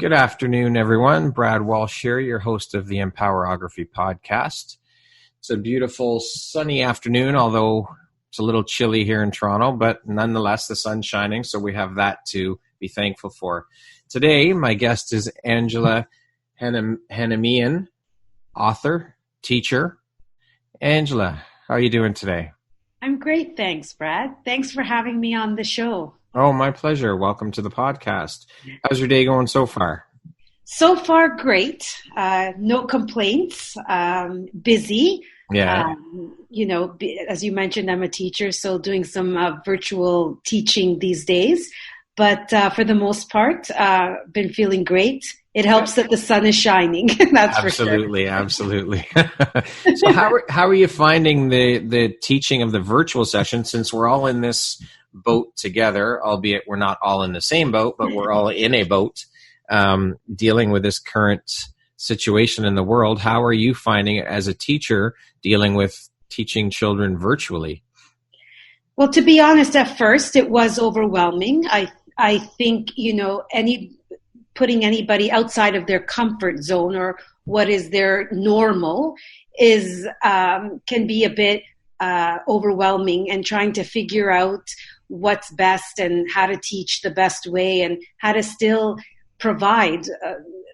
Good afternoon, everyone. Brad Walsh here, your host of the Empowerography Podcast. It's a beautiful sunny afternoon, although it's a little chilly here in Toronto, but nonetheless, the sun's shining, so we have that to be thankful for. Today, my guest is Angela Hanimyan, author, teacher. Angela, how are you doing today? I'm great, thanks, Brad. Thanks for having me on the show. Oh, my pleasure. Welcome to the podcast. How's your day going so far? So far, great. No complaints. Busy. Yeah. As you mentioned, I'm a teacher, so doing some virtual teaching these days. But for the most part, been feeling great. It helps that the sun is shining. That's absolutely, for sure. Absolutely. So how are you finding the teaching of the virtual session, since we're all in this boat together, albeit we're not all in the same boat, but we're all in a boat dealing with this current situation in the world? How are you finding it as a teacher dealing with teaching children virtually? Well, to be honest, at first it was overwhelming. I think, putting anybody outside of their comfort zone or what is their normal is can be a bit overwhelming, and trying to figure out what's best and how to teach the best way and how to still provide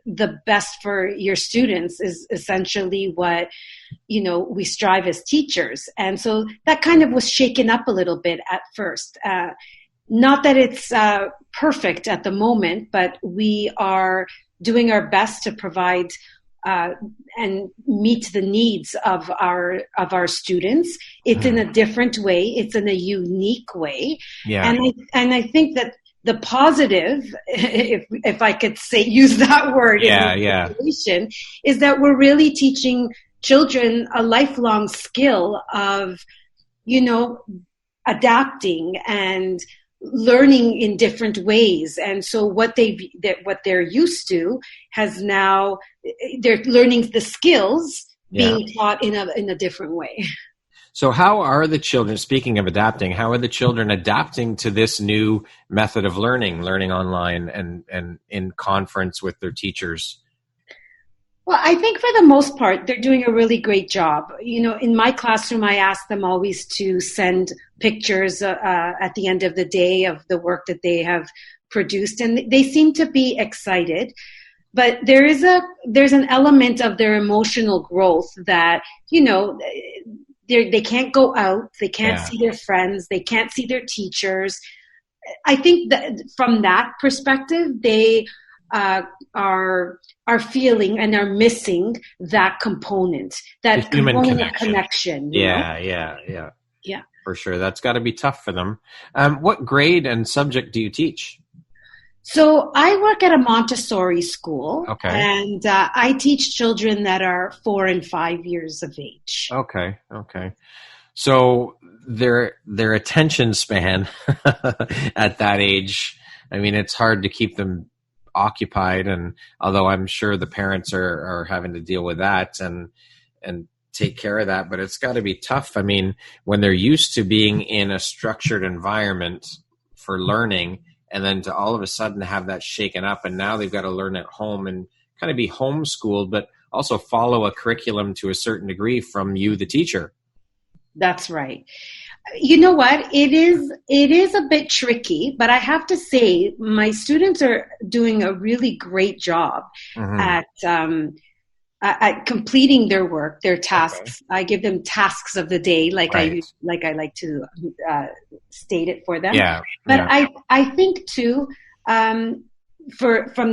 the best for your students is essentially what, we strive as teachers. And so that kind of was shaken up a little bit at first. Not that it's perfect at the moment, but we are doing our best to provide and meet the needs of our students. It's in a different way. It's in a unique way. Yeah. And I think that the positive, if I could use that word, situation, is that we're really teaching children a lifelong skill of, adapting and learning in different ways. And so what they're used to has now, they're learning the skills being taught in a different way. So how are the children, speaking of adapting, how are the children adapting to this new method of learning online and in conference with their teachers? Well, I think for the most part, they're doing a really great job. In my classroom, I ask them always to send pictures at the end of the day of the work that they have produced, and they seem to be excited. But there's an element of their emotional growth that, they can't go out, they can't see their friends, they can't see their teachers. I think that from that perspective, they are feeling and are missing that component, that human connection. Yeah. For sure. That's got to be tough for them. What grade and subject do you teach? So I work at a Montessori school, okay. And I teach children that are 4 and 5 years of age. Okay. So their attention span at that age, I mean, it's hard to keep them occupied, and although I'm sure the parents are having to deal with that and take care of that, but it's got to be tough. I mean, when they're used to being in a structured environment for learning, and then to all of a sudden have that shaken up, and now they've got to learn at home and kind of be homeschooled, but also follow a curriculum to a certain degree from you, the teacher. That's right. You know what? It is a bit tricky, but I have to say my students are doing a really great job at completing their work, their tasks. Okay. I give them tasks of the day, I like to state it for them. Yeah. But I think too, from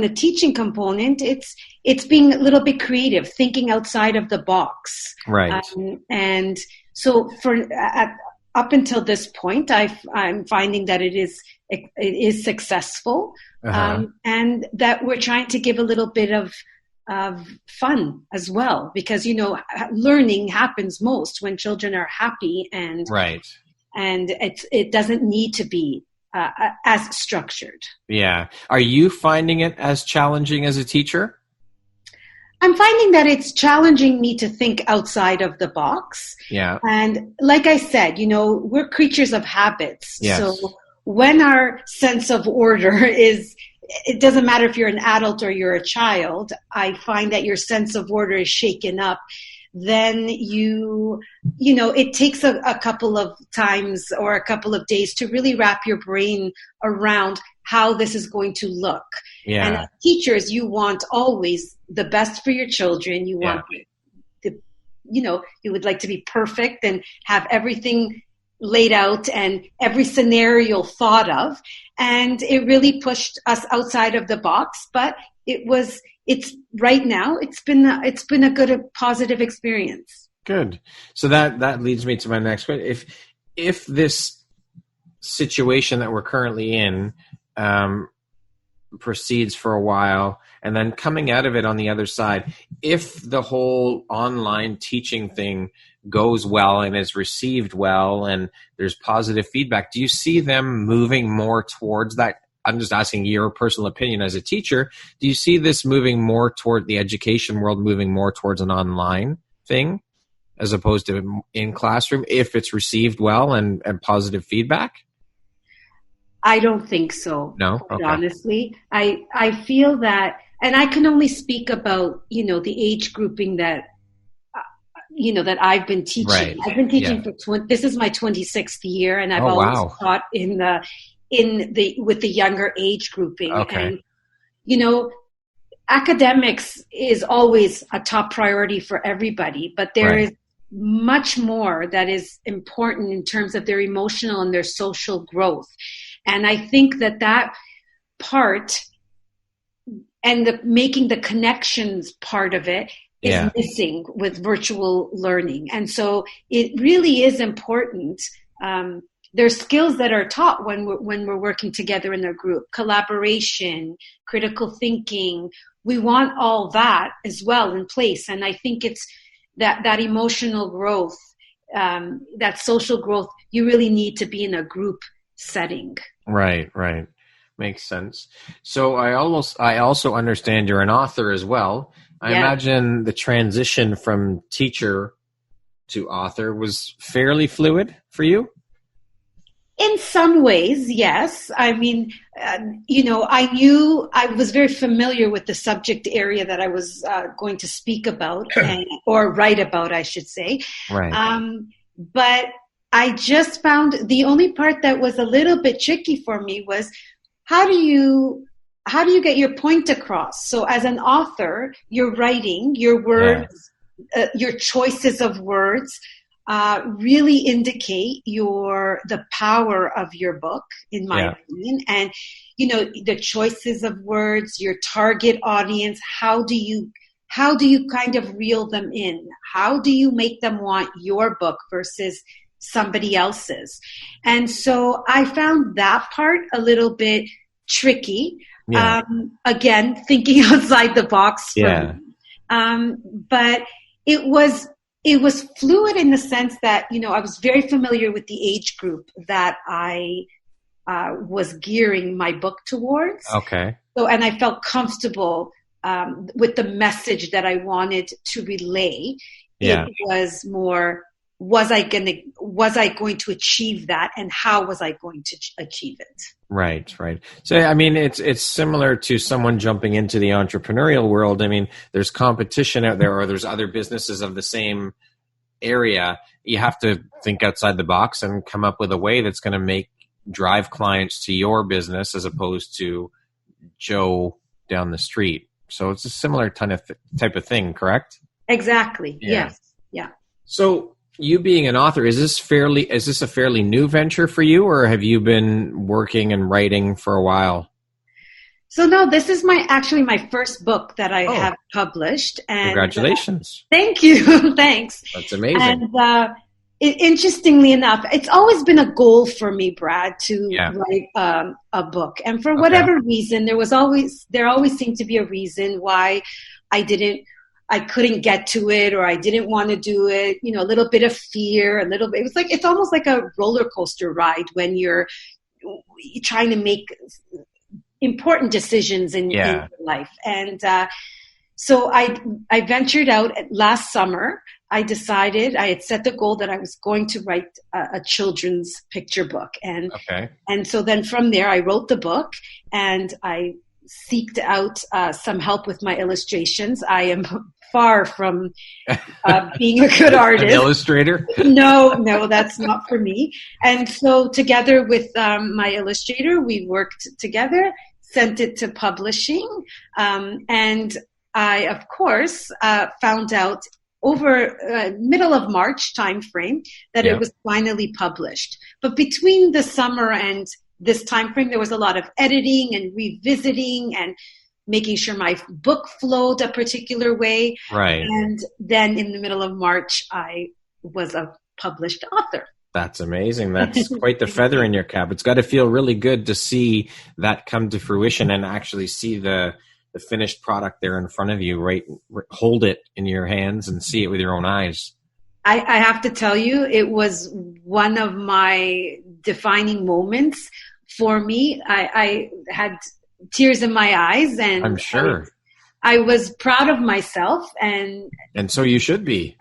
the teaching component, it's being a little bit creative, thinking outside of the box. Right. And so up until this point, I'm finding that it is successful, and that we're trying to give a little bit of fun as well, because learning happens most when children are happy, and right, and it doesn't need to be as structured. Yeah. Are you finding it as challenging as a teacher? I'm finding that it's challenging me to think outside of the box. Yeah. And like I said, we're creatures of habits. Yes. So when our sense of order is it doesn't matter if you're an adult or you're a child, I find that your sense of order is shaken up, then it takes a couple of times or a couple of days to really wrap your brain around how this is going to look. Yeah. And as teachers, you want always the best for your children. You want you would like to be perfect and have everything laid out and every scenario thought of. And it really pushed us outside of the box, but it's been a good, positive experience. Good. So that leads me to my next question. If this situation that we're currently in proceeds for a while, and then coming out of it on the other side, if the whole online teaching thing goes well and is received well and there's positive feedback, do you see them moving more towards that? I'm just asking your personal opinion as a teacher. Do you see this moving more toward the education world, moving more towards an online thing as opposed to in classroom, if it's received well and positive feedback? I don't think so. No? Okay. Honestly, I feel that, and I can only speak about, the age grouping that that I've been teaching. Right. I've been teaching this is my 26th year, and I've always taught with the younger age grouping. Okay. And academics is always a top priority for everybody, but there is much more that is important in terms of their emotional and their social growth. And I think that part and making the connections part of it is missing with virtual learning. And so it really is important. There's skills that are taught when we're working together in a group: collaboration, critical thinking. We want all that as well in place. And I think it's that emotional growth, that social growth, you really need to be in a group setting. Right. Makes sense. So I also understand you're an author as well. I imagine the transition from teacher to author was fairly fluid for you? In some ways, yes. I mean, I was very familiar with the subject area that I was going to speak about or write about, I should say. Right. But I just found the only part that was a little bit tricky for me was how do you get your point across? So as an author, you're writing, your words, your choices of words really indicate the power of your book, in my opinion. And, the choices of words, your target audience, how do you kind of reel them in? How do you make them want your book versus somebody else's? And so I found that part a little bit tricky. Yeah. Again, thinking outside the box for me. But it was fluid in the sense that, I was very familiar with the age group that I was gearing my book towards. Okay. So, and I felt comfortable with the message that I wanted to relay. Yeah. It was more, was I going to achieve that, and how was I going to achieve it? Right. So, I mean, it's similar to someone jumping into the entrepreneurial world. I mean, there's competition out there, or there's other businesses of the same area. You have to think outside the box and come up with a way that's going to drive clients to your business as opposed to Joe down the street. So it's a similar type of thing, correct? Exactly. Yeah. Yes. Yeah. So, you being an author, is this a fairly new venture for you, or have you been working and writing for a while? So no, this is actually my first book that I have published. And congratulations. Thank you. Thanks. That's amazing. And interestingly enough, it's always been a goal for me, Brad, to write a book. And for whatever reason, there always seemed to be a reason why I couldn't get to it, or I didn't want to do it, a little bit of fear, it's almost like a roller coaster ride when you're trying to make important decisions in your life. And so I ventured out last summer. I decided, I had set the goal that I was going to write a children's picture book. And so then from there, I wrote the book, and I seeked out some help with my illustrations. I am far from being a good artist. An illustrator? No, that's not for me. And so together with my illustrator, we worked together, sent it to publishing. And I, of course, found out over middle of March timeframe that it was finally published. But between the summer and this timeframe, there was a lot of editing and revisiting and making sure my book flowed a particular way. Right. And then in the middle of March, I was a published author. That's amazing. That's quite the feather in your cap. It's got to feel really good to see that come to fruition and actually see the finished product there in front of you, right? Hold it in your hands and see it with your own eyes. I have to tell you, it was one of my defining moments for me. I had tears in my eyes, and I'm sure I was proud of myself, and so you should be.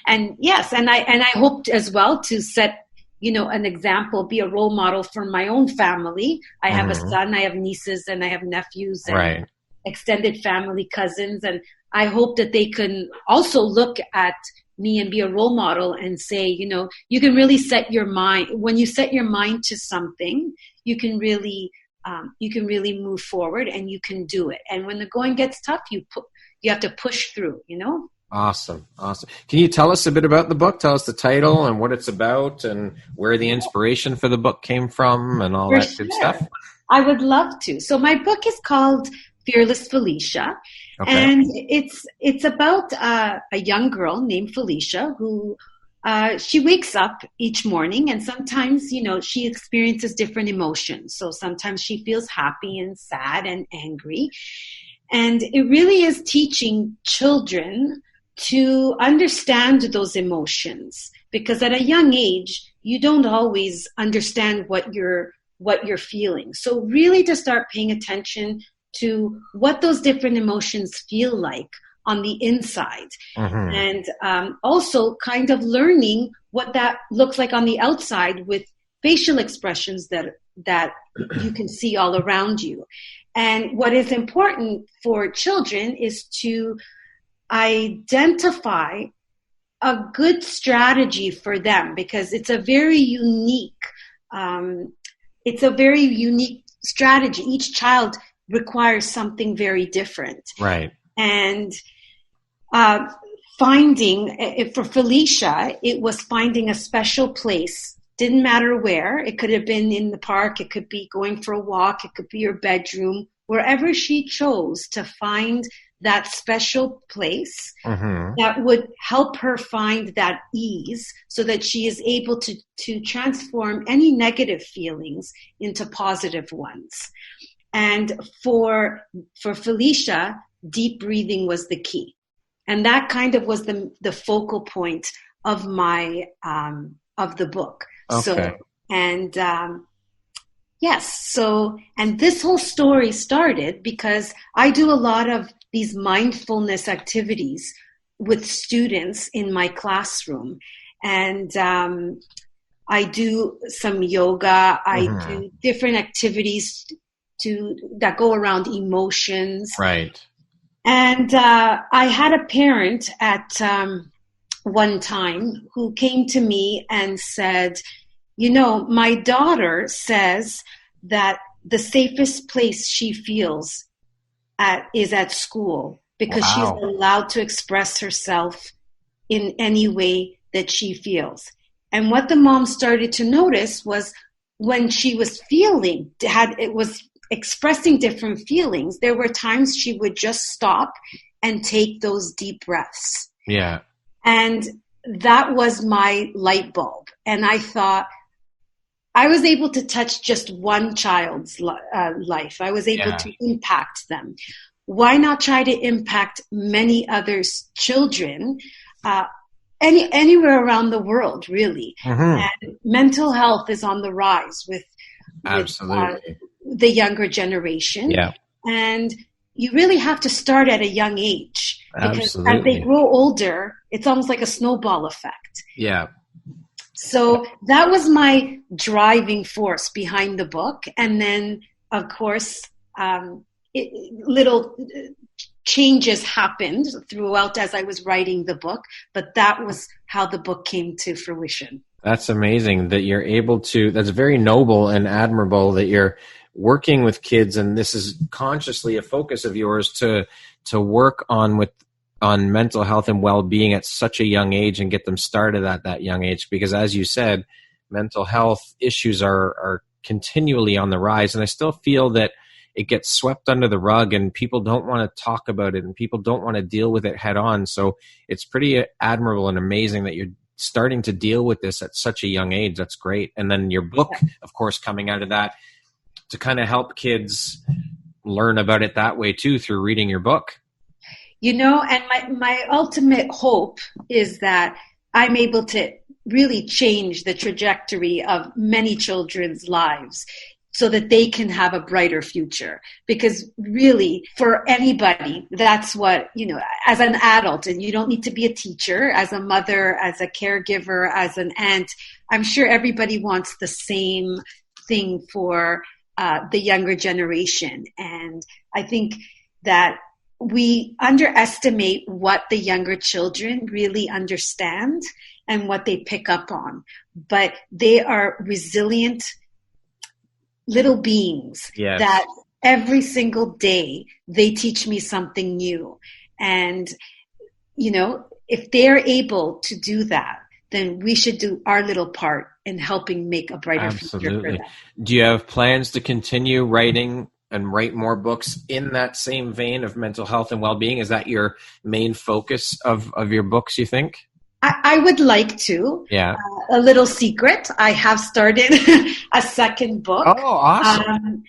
And yes, and I hoped as well to set, an example, be a role model for my own family. I have a son, I have nieces, and I have nephews, and extended family, cousins, and I hope that they can also look at me and be a role model and say, you can really set your mind. When you set your mind to something, you can really move forward and you can do it. And when the going gets tough, you have to push through, Awesome. Can you tell us a bit about the book? Tell us the title and what it's about and where the inspiration for the book came from and all that good stuff. I would love to. So my book is called Fearless Felicia. Okay. And it's about a young girl named Felicia who she wakes up each morning, and sometimes, she experiences different emotions. So sometimes she feels happy and sad and angry. And it really is teaching children to understand those emotions, because at a young age, you don't always understand what you're feeling. So really to start paying attention to what those different emotions feel like on the inside. And also kind of learning what that looks like on the outside with facial expressions that you can see all around you. And what is important for children is to identify a good strategy for them, because it's a very unique strategy. Each child requires something very different. Right. And for Felicia, it was finding a special place. Didn't matter where. It could have been in the park. It could be going for a walk. It could be your bedroom. Wherever she chose to find that special place that would help her find that ease, so that she is able to transform any negative feelings into positive ones. And for Felicia, deep breathing was the key. And that kind of was the focal point of of the book. Okay. So, and and this whole story started because I do a lot of these mindfulness activities with students in my classroom. And I do some yoga. I do different activities that go around emotions. Right. And I had a parent at one time who came to me and said, my daughter says that the safest place she feels is at school, because she's allowed to express herself in any way that she feels. And what the mom started to notice was when she was expressing different feelings, there were times she would just stop and take those deep breaths. Yeah. And that was my light bulb. And I thought, I was able to touch just one child's life. I was able to impact them. Why not try to impact many other children anywhere around the world, really? And mental health is on the rise with the younger generation. Yeah. And you really have to start at a young age, because as they grow older, it's almost like a snowball effect. Yeah. So that was my driving force behind the book. And then, of course, little changes happened throughout as I was writing the book, but that was how the book came to fruition. That's amazing that you're able to, that's very noble and admirable that you're working with kids, and this is consciously a focus of yours to work on mental health and well-being at such a young age and get them started at that young age, because as you said, mental health issues are continually on the rise, and I still feel that it gets swept under the rug and people don't want to talk about it and people don't want to deal with it head on. So it's pretty admirable and amazing that you're starting to deal with this at such a young age. That's great. And then your book, of course, coming out of that to kind of help kids learn about it that way too, through reading your book. And my ultimate hope is that I'm able to really change the trajectory of many children's lives so that they can have a brighter future. Because really, for anybody, that's what, as an adult, and you don't need to be a teacher, as a mother, as a caregiver, as an aunt, I'm sure everybody wants the same thing for the younger generation. And I think that we underestimate what the younger children really understand and what they pick up on. But they are resilient little beings that every single day they teach me something new. And, if they're able to do that, then we should do our little part in helping make a brighter future for them. Do you have plans to continue writing and write more books in that same vein of mental health and well-being? Is that your main focus of your books, you think? I would like to. Yeah. A little secret. I have started a second book. Oh, awesome.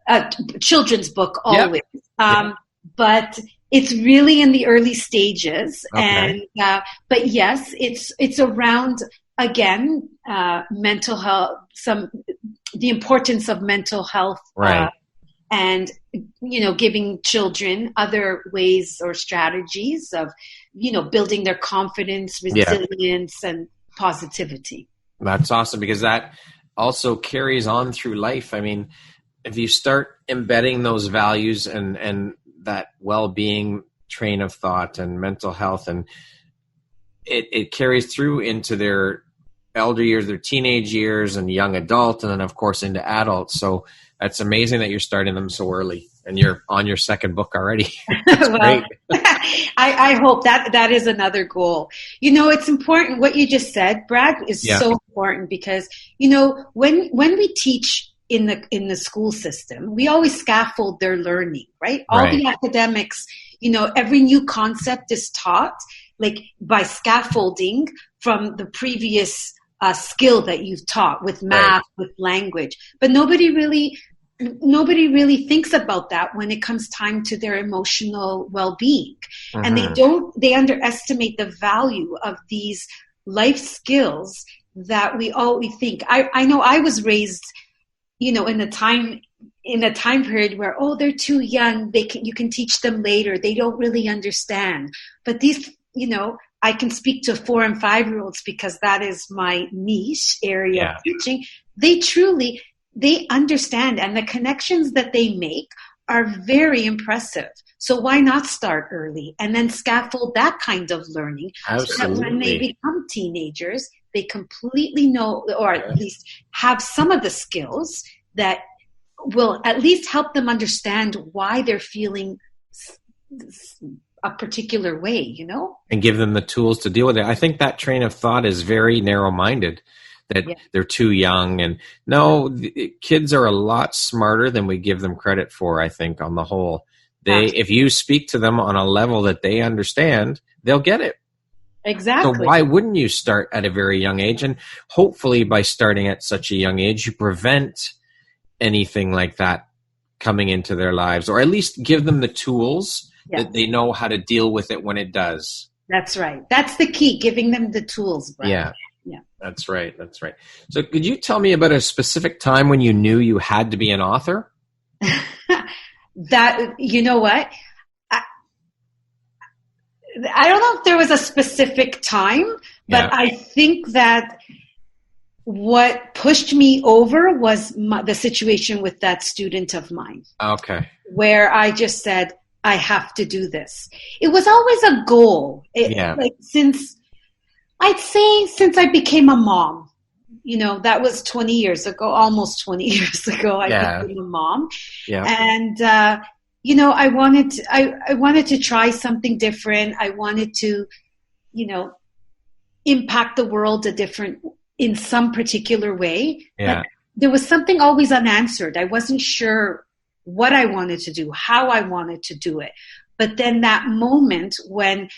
A children's book, always. But it's really in the early stages. Okay. And but yes, it's around, again, mental health, the importance of mental health. Right. And, giving children other ways or strategies of, building their confidence, resilience, and positivity. That's awesome, because that also carries on through life. I mean, if you start embedding those values and that well-being train of thought and mental health, and it carries through into their elder years, their teenage years, and young adult, and then, of course, into adults. So that's amazing that you're starting them so early, and you're on your second book already. That's great. I hope that is another goal. It's important. What you just said, Brad, is so important, because, when we teach in the school system, we always scaffold their learning, right? All the academics, every new concept is taught like by scaffolding from the previous skill that you've taught with math, with language. But nobody really thinks about that when it comes time to their emotional well-being. And they underestimate the value of these life skills that we think. I know I was raised, in a time period where, they're too young, you can teach them later, they don't really understand. But these, I can speak to 4 and 5-year-olds because that is my niche area of teaching. They understand, and the connections that they make are very impressive. So why not start early and then scaffold that kind of learning? Absolutely. So that when they become teenagers, they completely know, or at least have some of the skills that will at least help them understand why they're feeling a particular way, And give them the tools to deal with it. I think that train of thought is very narrow-minded, that they're too young. And no, kids are a lot smarter than we give them credit for, I think, on the whole. If you speak to them on a level that they understand, they'll get it. Exactly. So why wouldn't you start at a very young age? And hopefully by starting at such a young age, you prevent anything like that coming into their lives, or at least give them the tools that they know how to deal with it when it does. That's right. That's the key, giving them the tools. Brian. Yeah. That's right. So could you tell me about a specific time when you knew you had to be an author? That, you know what? I don't know if there was a specific time, but I think that what pushed me over was the situation with that student of mine. Okay. Where I just said, I have to do this. It was always a goal. Like since I became a mom, that was 20 years ago, almost 20 years ago, I became a mom. Yeah. And, I wanted to try something different. I wanted to, impact the world in some particular way. Yeah. But there was something always unanswered. I wasn't sure what I wanted to do, how I wanted to do it. But then that moment when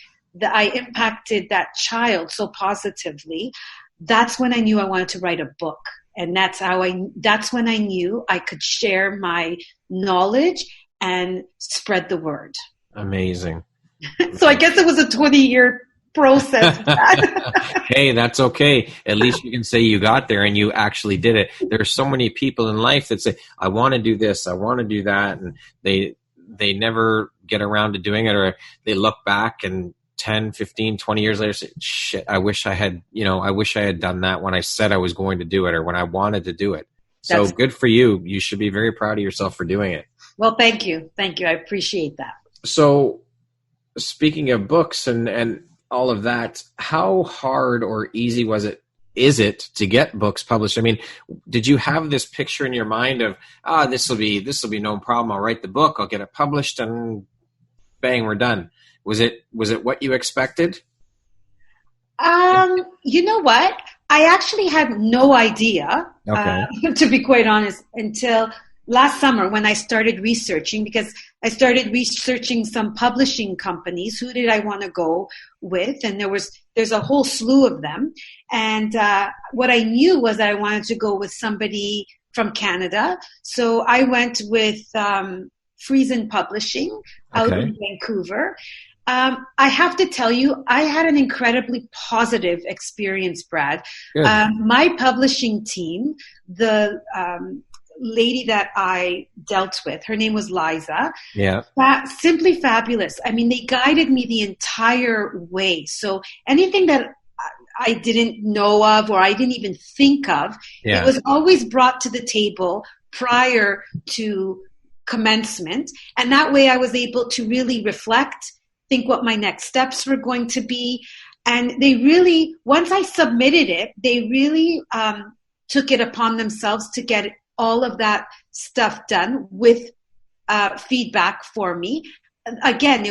I impacted that child so positively, that's when I knew I wanted to write a book. And that's when I knew I could share my knowledge and spread the word. Amazing. So I guess it was a 20-year process. Hey, that's okay. At least you can say you got there and you actually did it. There are so many people in life that say, I want to do this, I want to do that. And they never get around to doing it, or they look back and 10, 15, 20 years later say, shit, I wish I had done that when I said I was going to do it, or when I wanted to do it. So good for you. You should be very proud of yourself for doing it. Well, thank you. Thank you. I appreciate that. So speaking of books and all of that, how hard or easy is it to get books published? I mean, did you have this picture in your mind of, this will be no problem. I'll write the book, I'll get it published, and bang, we're done. Was it what you expected? You know what? I actually had no idea, to be quite honest, until last summer when I started researching, because I started researching some publishing companies. Who did I want to go with? And there's a whole slew of them. And what I knew was that I wanted to go with somebody from Canada. So I went with Friesen Publishing out in Vancouver. I have to tell you, I had an incredibly positive experience, Brad. My publishing team, the lady that I dealt with, her name was Liza. Yeah. Simply fabulous. I mean, they guided me the entire way. So anything that I didn't know of or I didn't even think of, it was always brought to the table prior to commencement. And that way I was able to really reflect, think what my next steps were going to be. And they really, once I submitted it, they really took it upon themselves to get all of that stuff done with feedback for me. Again,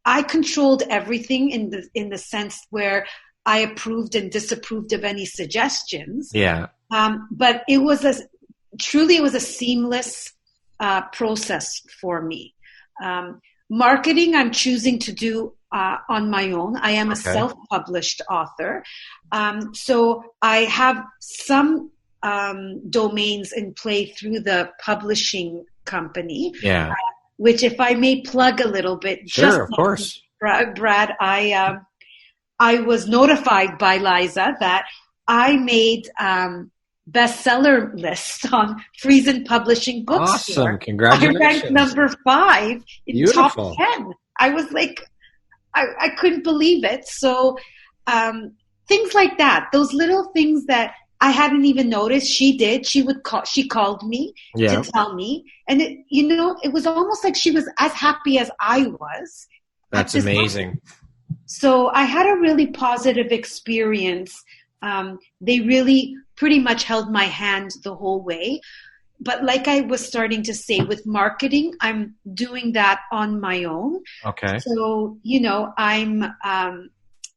I controlled everything in the sense where I approved and disapproved of any suggestions. Yeah. But it was a seamless process for me. Marketing, I'm choosing to do on my own. I am a self-published author. So I have some domains in play through the publishing company. Yeah. Which, if I may plug a little bit, sure, of course, Brad, I was notified by Liza that I made bestseller list on Friesen Publishing Bookstore. Awesome, congratulations! I ranked number 5 in Beautiful. top 10. I was like, I couldn't believe it. So things like that, those little things that I hadn't even noticed. She did. She called me to tell me. And it was almost like she was as happy as I was. That's amazing. Moment. So I had a really positive experience. They really pretty much held my hand the whole way. But like I was starting to say, with marketing, I'm doing that on my own. Okay. So,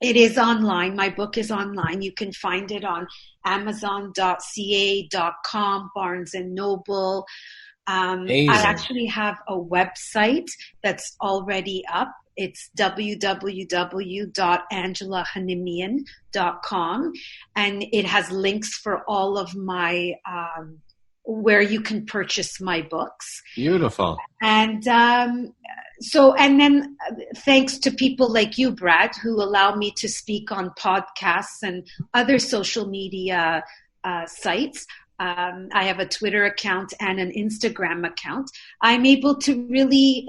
it is online. My book is online. You can find it on Amazon.ca.com, Barnes and Noble. I actually have a website that's already up. It's www.angelahanimyan.com, and it has links for all of my where you can purchase my books. Beautiful. And and then thanks to people like you, Brad, who allow me to speak on podcasts and other social media sites. I have a Twitter account and an Instagram account. I'm able to really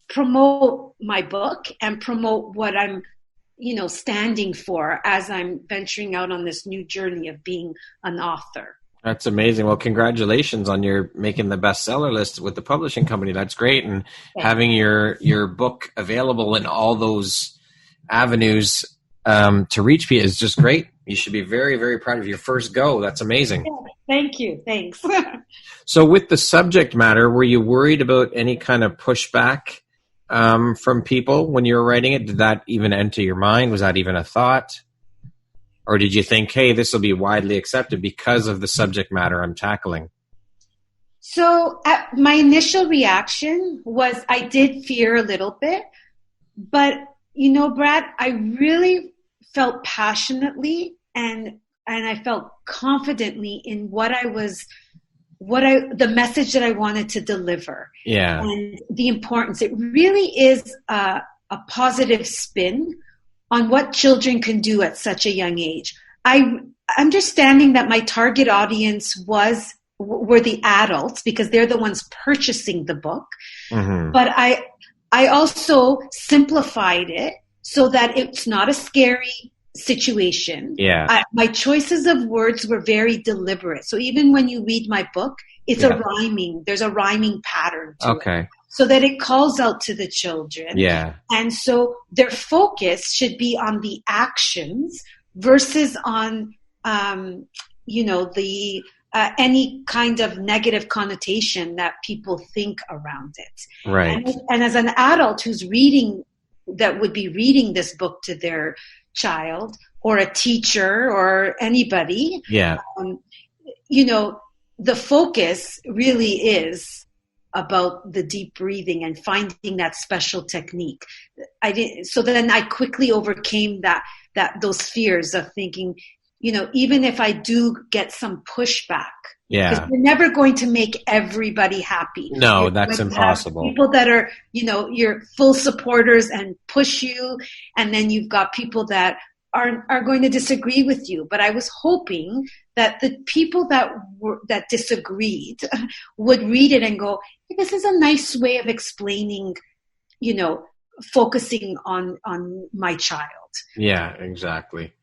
promote my book and promote what I'm, standing for as I'm venturing out on this new journey of being an author. That's amazing. Well, congratulations on your making the bestseller list with the publishing company. That's great. And having your book available in all those avenues to reach people is just great. You should be very, very proud of your first go. That's amazing. Yeah, thank you. Thanks. So with the subject matter, were you worried about any kind of pushback from people when you were writing it? Did that even enter your mind? Was that even a thought? Or did you think, hey, this will be widely accepted because of the subject matter I'm tackling? So my initial reaction was I did fear a little bit. But, Brad, I really felt passionately and I felt confidently in the message that I wanted to deliver. Yeah. And the importance. It really is a positive spin on what children can do at such a young age. I understanding that my target audience were the adults because they're the ones purchasing the book. Mm-hmm. But I also simplified it so that it's not a scary situation. Yeah. My choices of words were very deliberate. So even when you read my book, it's there's a rhyming pattern to it. So that it calls out to the children. Yeah. And so their focus should be on the actions versus on, any kind of negative connotation that people think around it. Right. And as an adult that would be reading this book to their child or a teacher or anybody, the focus really is about the deep breathing and finding that special technique. So then I quickly overcame those fears of thinking, even if I do get some pushback, because we're never going to make everybody happy. No, that's impossible. People that are, your full supporters and push you, and then you've got people that are going to disagree with you. But I was hoping that the people that disagreed would read it and go, hey, this is a nice way of explaining, focusing on my child. Yeah, exactly.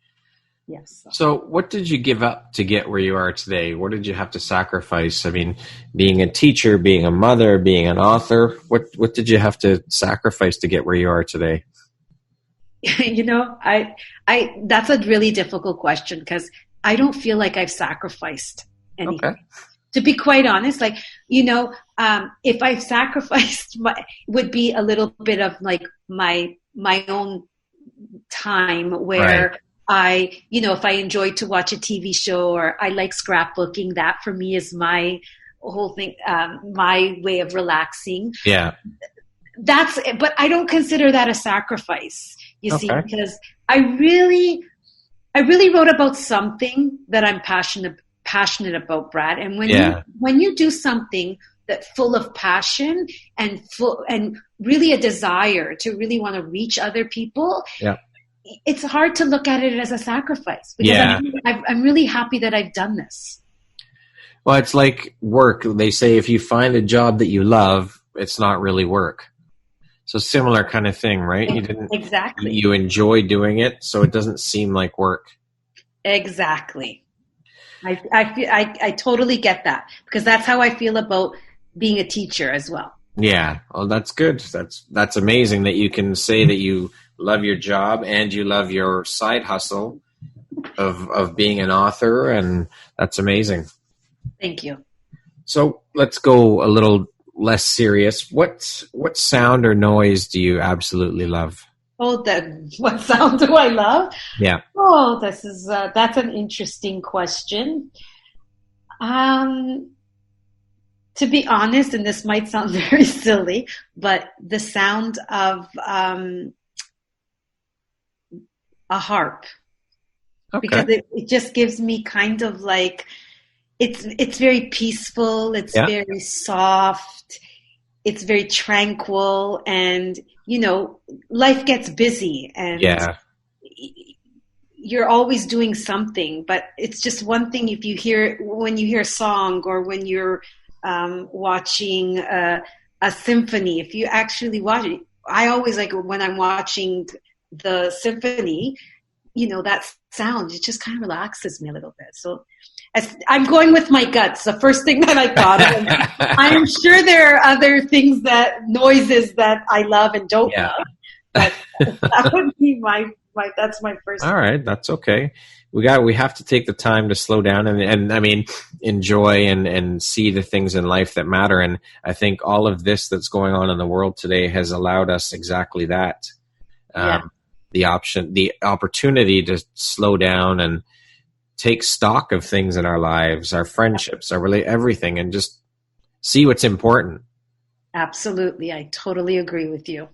Yes. So what did you give up to get where you are today? What did you have to sacrifice? I mean, being a teacher, being a mother, being an author, what did you have to sacrifice to get where you are today? That's a really difficult question because I don't feel like I've sacrificed anything. Okay. To be quite honest, if I've sacrificed, would be a little bit of like my own time where. Right. If I enjoy to watch a TV show or I like scrapbooking, that for me is my whole thing, my way of relaxing. Yeah. But I don't consider that a sacrifice, you see, because I really wrote about something that I'm passionate about, Brad. And when you do something that's full of passion and really a desire to really want to reach other people, it's hard to look at it as a sacrifice because I'm really happy that I've done this. Well, it's like work. They say if you find a job that you love, it's not really work. So similar kind of thing, right? Exactly. You enjoy doing it, so it doesn't seem like work. Exactly. I totally get that because that's how I feel about being a teacher as well. Yeah. Well, that's good. That's amazing that you can say that you love your job and you love your side hustle of being an author, and that's amazing. Thank you. So let's go a little less serious. What sound or noise do you absolutely love? Oh, what sound do I love? Yeah. Oh, that's an interesting question. To be honest, and this might sound very silly, but the sound of a harp, because it just gives me kind of like it's very peaceful, it's very soft, it's very tranquil, and life gets busy and you're always doing something, but it's just one thing when you hear a song or when you're watching a symphony. If you actually watch it, I always like when I'm watching the symphony, that sound, it just kind of relaxes me a little bit. So I'm going with my guts. The first thing that I thought of. I'm sure there are other noises that I love and don't love, but that would be that's my first. All right, that's okay. We have to take the time to slow down and I mean, enjoy and see the things in life that matter. And I think all of this that's going on in the world today has allowed us exactly that. The opportunity to slow down and take stock of things in our lives, our friendships, everything, and just see what's important. Absolutely. I totally agree with you.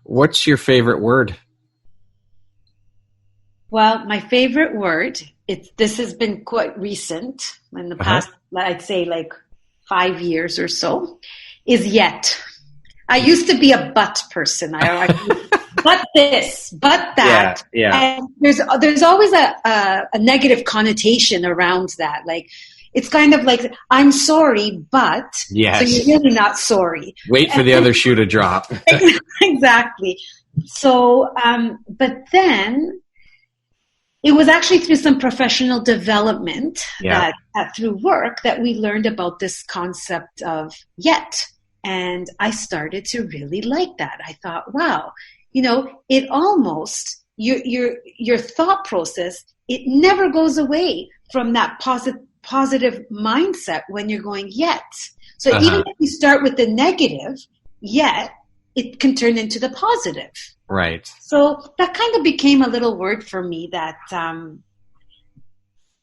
What's your favorite word? Well, my favorite word, this has been quite recent in the past, I'd say like 5 years or so, is yet. I used to be a but person. But this, but that. Yeah. And there's always a negative connotation around that. Like, it's kind of like, I'm sorry, but. Yes. So you're really not sorry. Wait for the other shoe to drop. Exactly. So, but then it was actually through some professional development that through work that we learned about this concept of yet. And I started to really like that. I thought, wow, it almost, your thought process, it never goes away from that positive mindset when you're going yet. So even if you start with the negative, yet it can turn into the positive. Right. So that kind of became a little word for me that,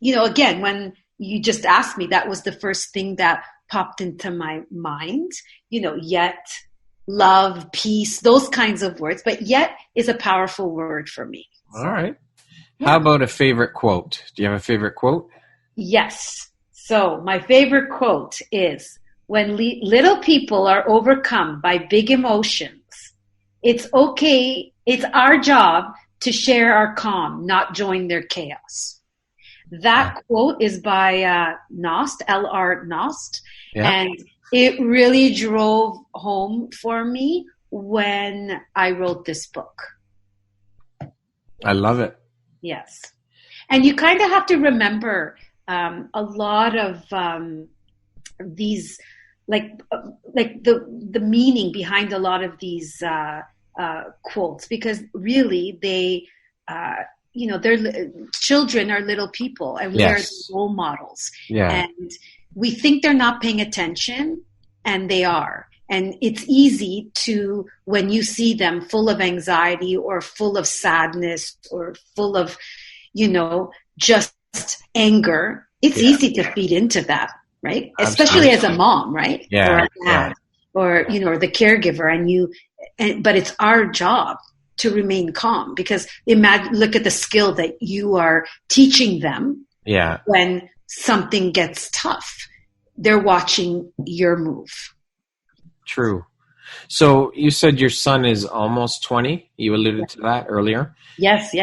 again, when you just asked me, that was the first thing that popped into my mind, yet, love, peace, those kinds of words. But yet is a powerful word for me. All right. Yeah. How about a favorite quote? Do you have a favorite quote? Yes. So my favorite quote is, when little people are overcome by big emotions, it's okay. It's our job to share our calm, not join their chaos. That quote is by Nost, L.R. Nost. Yeah. And it really drove home for me when I wrote this book. I love it. Yes. And you kind of have to remember a lot of these, like the meaning behind a lot of these quotes, because really they, children are little people, and we are role models. Yeah. And we think they're not paying attention, and they are. And it's easy to, when you see them full of anxiety or full of sadness or full of, just anger, it's easy to feed into that, right? Especially as a mom, right? Yeah. Or a dad, or, or the caregiver, but it's our job to remain calm, because look at the skill that you are teaching them. Yeah. When something gets tough, they're watching your move. True. So you said your son is almost 20. You alluded to that earlier. Yes.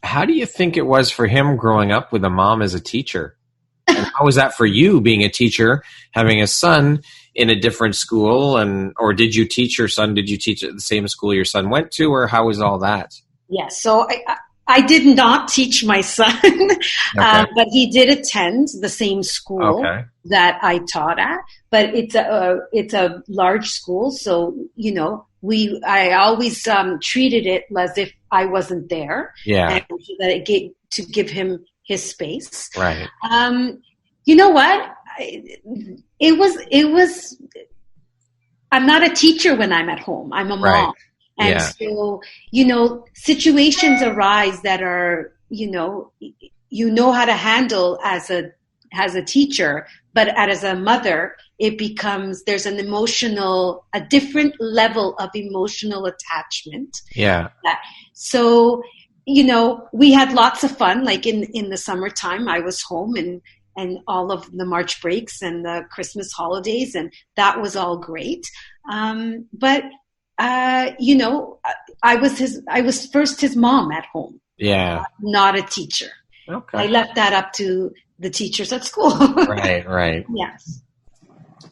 How do you think it was for him growing up with a mom as a teacher? And how was that for you, being a teacher, having a son in a different school? or did you teach your son? Did you teach at the same school your son went to, or how was all that? Yes. So I did not teach my son, but he did attend the same school that I taught at. But it's a large school, so I always treated it as if I wasn't there. Yeah. And to give him his space. Right. You know what? It was. I'm not a teacher when I'm at home. I'm a mom. Right. And so, situations arise that are, how to handle as a teacher, but as a mother, it becomes, there's a different level of emotional attachment. Yeah. So, we had lots of fun. Like in the summertime, I was home and all of the March breaks and the Christmas holidays, and that was all great. But I was first his mom at home. Yeah. Not a teacher. Okay. I left that up to the teachers at school. Right. Yes.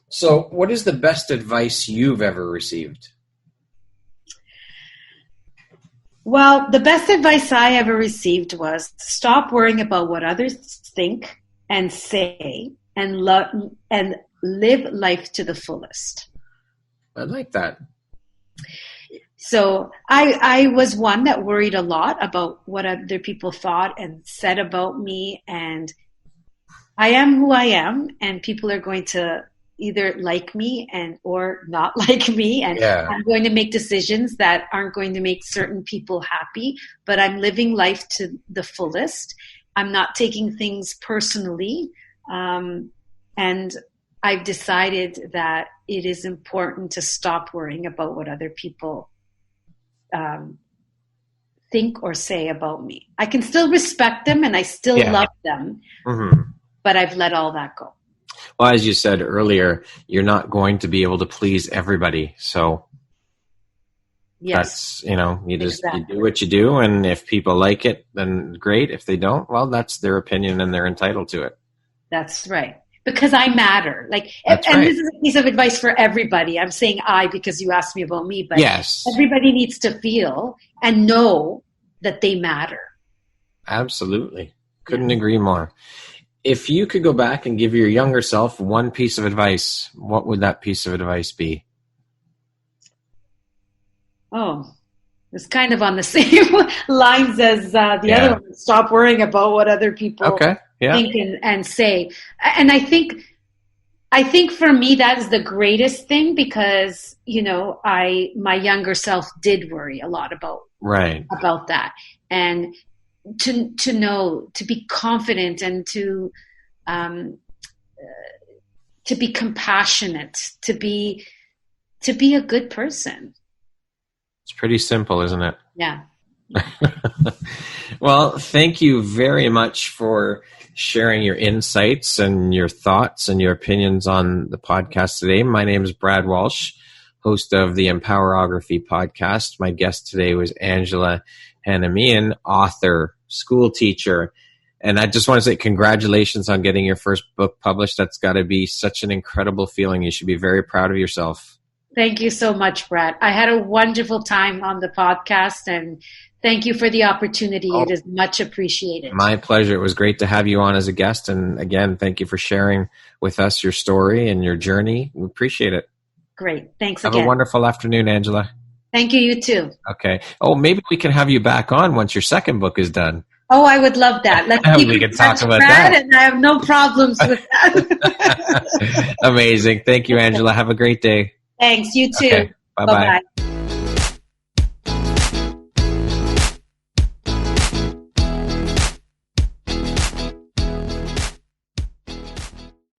So what is the best advice you've ever received? Well, the best advice I ever received was stop worrying about what others think and say and live life to the fullest. I like that. So I was one that worried a lot about what other people thought and said about me, and I am who I am, and people are going to either like me or not like me, and I'm going to make decisions that aren't going to make certain people happy, but I'm living life to the fullest. I'm not taking things personally, and I've decided that it is important to stop worrying about what other people think or say about me. I can still respect them and I still love them, but I've let all that go. Well, as you said earlier, you're not going to be able to please everybody. So that's, you do what you do. And if people like it, then great. If they don't, well, that's their opinion and they're entitled to it. That's right. Because I matter. This is a piece of advice for everybody. I'm saying I because you asked me about me, but everybody needs to feel and know that they matter. Absolutely. Couldn't agree more. If you could go back and give your younger self one piece of advice, what would that piece of advice be? Oh, it's kind of on the same lines as the other one. Stop worrying about what other people think and say. And I think for me that is the greatest thing because, my younger self did worry a lot about that. And to know, to be confident and to be compassionate, to be a good person. It's pretty simple, isn't it? Yeah. Well, thank you very much for sharing your insights and your thoughts and your opinions on the podcast today. My name is Brad Walsh, host of the Empowerography Podcast. My guest today was Angela Hanimyan, author, school teacher. And I just want to say congratulations on getting your first book published. That's got to be such an incredible feeling. You should be very proud of yourself. Thank you so much, Brad. I had a wonderful time on the podcast, and thank you for the opportunity. It is much appreciated. My pleasure. It was great to have you on as a guest. And again, thank you for sharing with us your story and your journey. We appreciate it. Great. Thanks again. Have a wonderful afternoon, Angela. Thank you. You too. Okay. Oh, maybe we can have you back on once your second book is done. Oh, I would love that. Let's keep we can talk about that. And I have no problems with that. Amazing. Thank you, Angela. Have a great day. Thanks. You too. Okay. Bye-bye. Bye-bye.